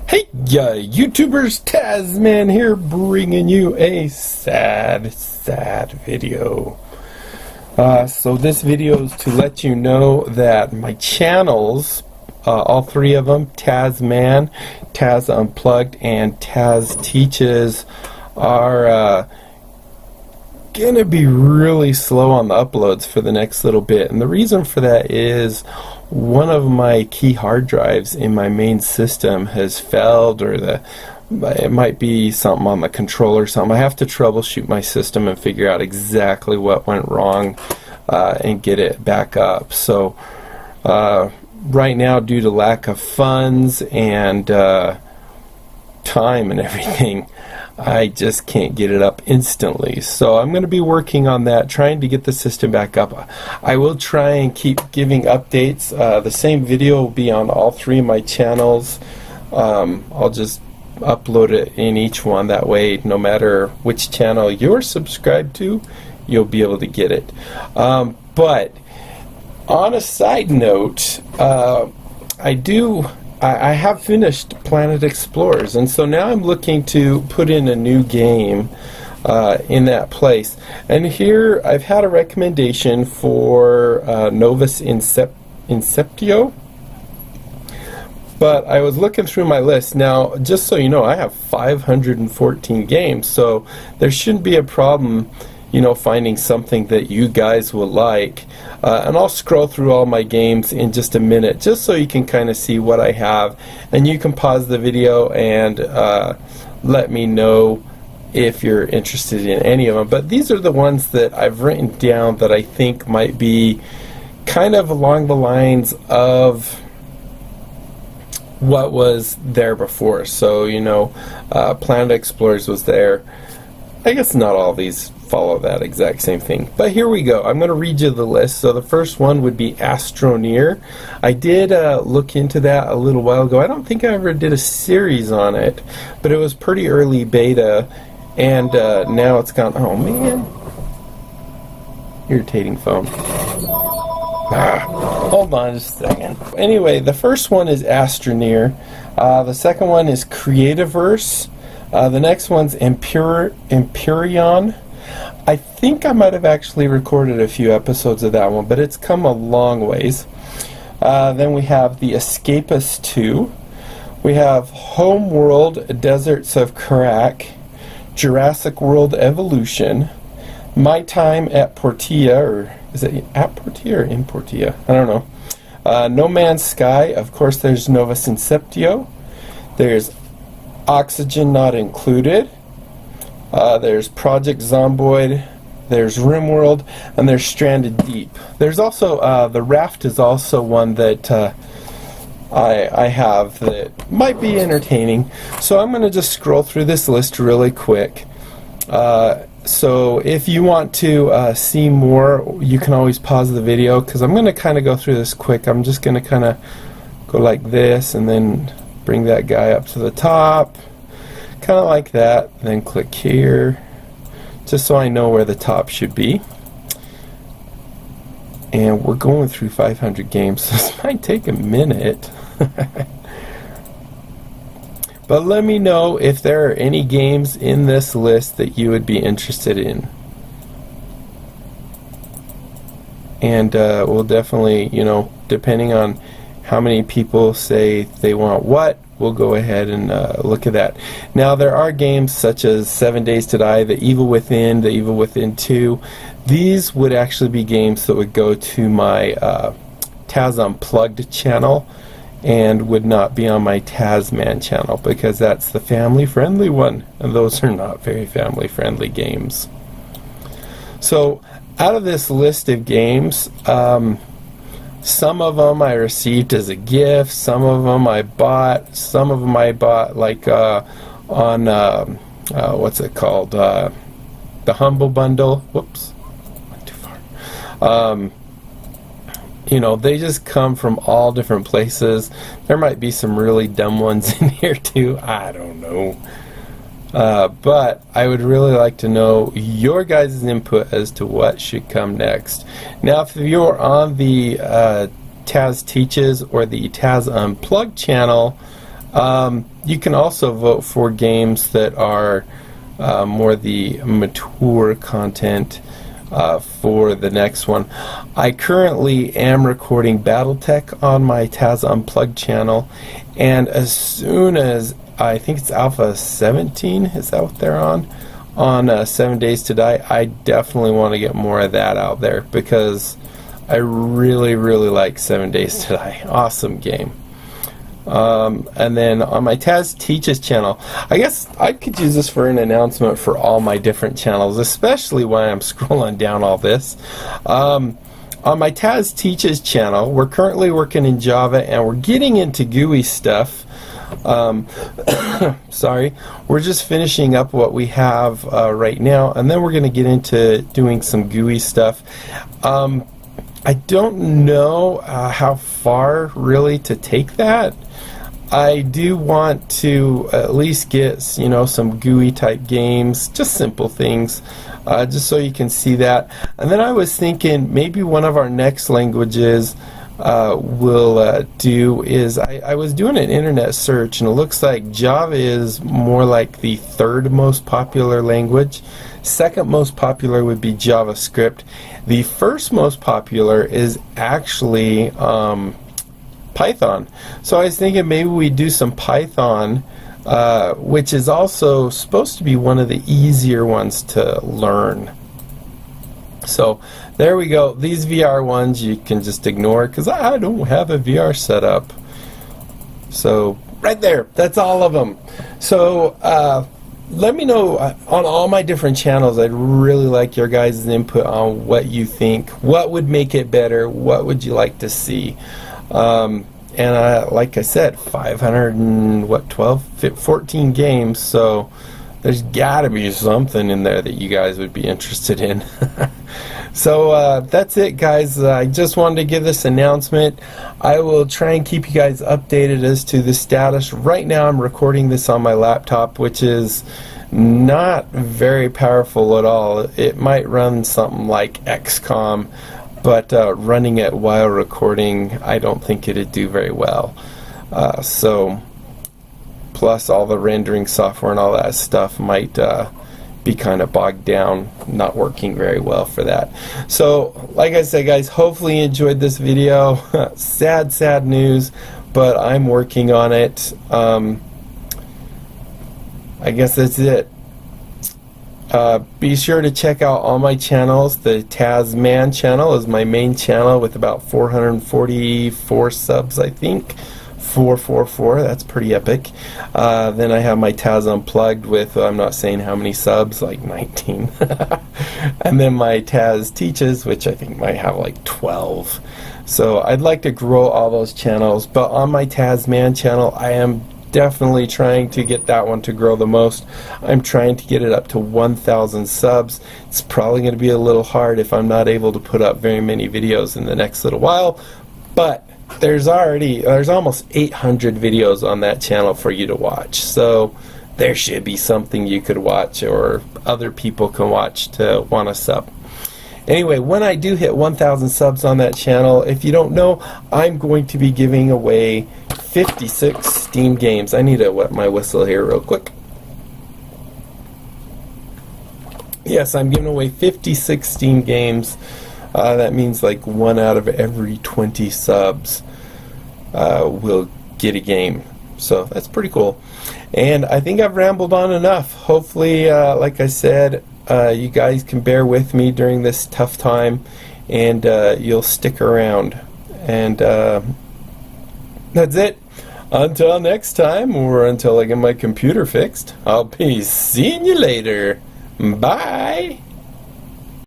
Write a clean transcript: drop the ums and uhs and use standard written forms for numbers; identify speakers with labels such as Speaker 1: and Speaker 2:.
Speaker 1: Hey, YouTubers, Tasman here, bringing you a sad video. So this video is to let you know that my channels, all three of them, Tasman, Taz Unplugged, and Taz Teaches, are gonna be really slow on the uploads for the next little bit. And the reason for that is one of my key hard drives in my main system has failed, or it might be something on the controller or something. I have to troubleshoot my system and figure out exactly what went wrong and get it back up. So right now, due to lack of funds and time and everything, I just can't get it up instantly. So I'm going to be working on that, trying to get the system back up. I will try and keep giving updates. The same video will be on all three of my channels. I'll just upload it in each one. That way, no matter which channel you're subscribed to, you'll be able to get it. But on a side note, I have finished Planet Explorers, and so now I'm looking to put in a new game in that place. And here I've had a recommendation for Novus Inceptio, but I was looking through my list. Now, just so you know, I have 514 games, so there shouldn't be a problem, you know, finding something that you guys will like. And I'll scroll through all my games in just a minute, just so you can kind of see what I have, and you can pause the video and let me know if you're interested in any of them. But these are the ones that I've written down that I think might be kind of along the lines of what was there before. So, you know, Planet Explorers was there. I guess not all these follow that exact same thing, but here we go. I'm going to read you the list. So the first one would be Astroneer. I did look into that a little while ago. I don't think I ever did a series on it, but it was pretty early beta, and now it's gone. Oh man, irritating phone. Hold on just a second. Anyway, the first one is Astroneer. The second one is Creativerse. The next one's Empyrean. I think I might have actually recorded a few episodes of that one, but it's come a long ways. Then we have The Escapist 2. We have Homeworld Deserts of Karak, Jurassic World Evolution, My Time at Portia, or is it at Portia or in Portia? I don't know. No Man's Sky. Of course, there's Novus Inceptio. There's Oxygen Not Included. There's Project Zomboid, there's RimWorld, and there's Stranded Deep. There's also, The Raft is also one that I have that might be entertaining. So I'm going to just scroll through this list really quick. So if you want to see more, you can always pause the video, because I'm going to kind of go through this quick. I'm just going to kind of go like this, and then bring that guy up to the top. Kind of like that, then click here, just so I know where the top should be. And we're going through 500 games, so this might take a minute. But let me know if there are any games in this list that you would be interested in. And we'll definitely, you know, depending on how many people say they want what, we'll go ahead and look at that. Now, there are games such as 7 Days to Die, The Evil Within, The Evil Within 2. These would actually be games that would go to my Taz Unplugged channel and would not be on my Tasman channel, because that's the family-friendly one, and those are not very family-friendly games. So, out of this list of games, some of them I received as a gift, some of them I bought, some of them I bought like on, what's it called, the Humble Bundle. Whoops, went too far. You know, they just come from all different places. There might be some really dumb ones in here too, I don't know. But I would really like to know your guys' input as to what should come next. Now, if you're on the Taz Teaches or the Taz Unplugged channel, You can also vote for games that are more the mature content for the next one. I currently am recording BattleTech on my Taz Unplugged channel, and as soon as I think it's Alpha 17 is out there on 7 Days to Die, I definitely want to get more of that out there because I really like 7 Days to Die. Awesome game. And then on my Taz Teaches channel, I guess I could use this for an announcement for all my different channels, especially when I'm scrolling down all this. On my Taz Teaches channel, we're currently working in Java and we're getting into GUI stuff. Sorry, we're just finishing up what we have right now, and then we're going to get into doing some GUI stuff. I don't know how far really to take that. I do want to at least get, some GUI type games, just simple things, just so you can see that. And then I was thinking maybe one of our next languages we'll do is, I was doing an internet search and it looks like Java is more like the third most popular language. Second most popular would be JavaScript. The first most popular is actually Python. So I was thinking maybe we do some Python, which is also supposed to be one of the easier ones to learn. So there we go. These VR ones you can just ignore because I don't have a VR setup. So right there, that's all of them. So let me know on all my different channels. I'd really like your guys' input on what you think. What would make it better? What would you like to see? And like I said, 14 games, so there's got to be something in there that you guys would be interested in. So that's it, guys. I just wanted to give this announcement. I will try and keep you guys updated as to the status. Right now I'm recording this on my laptop, which is not very powerful at all. It might run something like XCOM, but running it while recording, I don't think it'd do very well. So plus all the rendering software and all that stuff might be kind of bogged down, not working very well for that. So like I said, guys, hopefully you enjoyed this video. sad news, but I'm working on it. I guess that's it. Be sure to check out all my channels. The Tazman channel is my main channel with about 444 subs, I think. 444, that's pretty epic. Then I have my Taz Unplugged with, I'm not saying how many subs, like 19. And then my Taz Teaches, which I think might have like 12. So I'd like to grow all those channels, but on my Tazman channel, I am definitely trying to get that one to grow the most. I'm trying to get it up to 1,000 subs. It's probably going to be a little hard if I'm not able to put up very many videos in the next little while, but there's almost 800 videos on that channel for you to watch, so there should be something you could watch or other people can watch to want to sub. Anyway, when I do hit 1,000 subs on that channel, if you don't know, I'm going to be giving away 56 Steam games. I need to wet my whistle here real quick. Yes, I'm giving away 56 Steam games. That means like 1 out of every 20 subs will get a game. So that's pretty cool. And I think I've rambled on enough. Hopefully, like I said, you guys can bear with me during this tough time, and you'll stick around. And that's it. Until next time, or until I get my computer fixed, I'll be seeing you later. Bye.